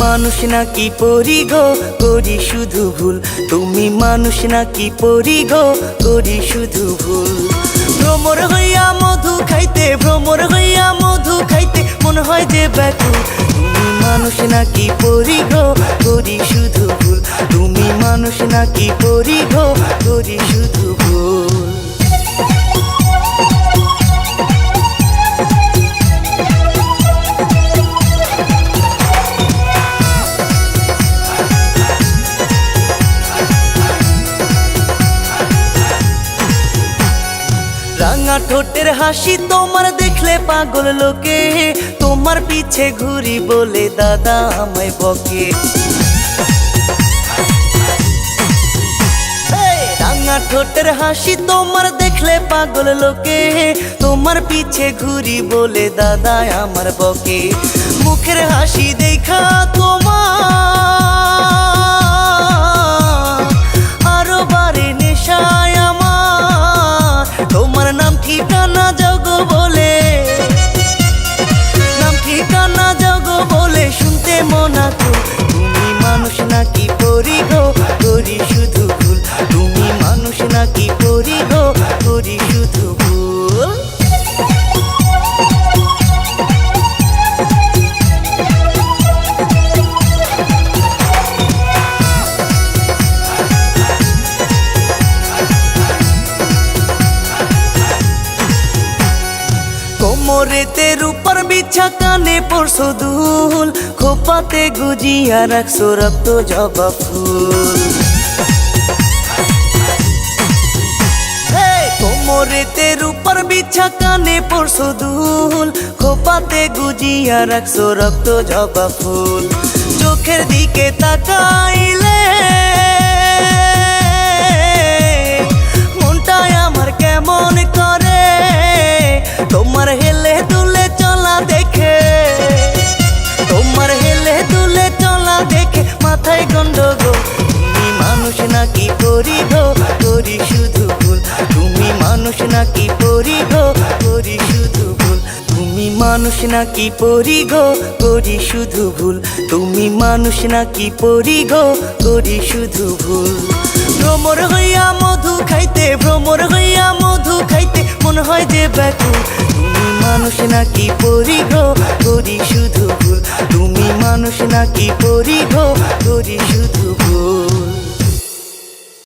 মানুষ নাকি পরি গো, করি শুধু ভুল। তুমি মানুষ নাকি পরি গো, করি শুধু ভুল। ভ্রমর হইয়া মধু খাইতে, ভ্রমর হইয়া মধু খাইতে মন হয় যে ব্যাকুল। তুমি মানুষ নাকি পরি গো, করি শুধু ভুল। তুমি মানুষ নাকি পরি গো, করি শুধু ভুল। রাঙা ঠোঁটের হাসি তোমার দেখলে পাগল লোকে, তোমার পিছে ঘুরি বলে দাদা আমায় বকে। রাঙা ঠোঁটের হাসি তোমার দেখলে পাগল লোকে, তোমার পিছে ঘুরি বলে দাদা আমার বকে। মুখের হাসি দেখা তোমার আরো বারে নেশায় আমার। তোমার নাম ঠিকানা জগো বলে, নাম ঠিকানা জগো বলে শুনতে মনা তো। তুমি মানুষ নাকি পরি গো, করি শুধু ভুল। তুমি মানুষ নাকি পরি গো, করি শুধু ভুল। কোমরেতে রূপার বিছা, কানে পরশো দুল, খোপাতে গুজিয়া রাখছো রক্ত জবা ফুল। কোমরেতে রূপার বিছা, কানে পরশো দুল, খোপাতে গুজিয়া রাখছো রক্ত জবা ফুল। চোখের দিকে তাকাইলে মনটাই আমার কেমন করে। তোমার হেলে দুলে চলা দেখে, তোমার হেলে দুলে চলা দেখে মাথায় গন্ডগোল। তুমি মানুষ নাকি পরি গো, করি শুধু ভুল। তুমি মানুষ নাকি পরি গো, করি শুধু ভুল। তুমি মানুষ নাকি পরি গো, করি শুধু ভুল। তুমি মানুষ নাকি পরি গো, করি শুধু ভুল। ভ্রমর হইয়া মধু খাইতে, ভ্রমর হইয়া মধু খাইতে মন হয় যে ব্যাকুল। তুমি মানুষ নাকি পরি গো, করি শুধু ভুল। তুমি মানুষ নাকি পরি গো, করি শুধু ভুল।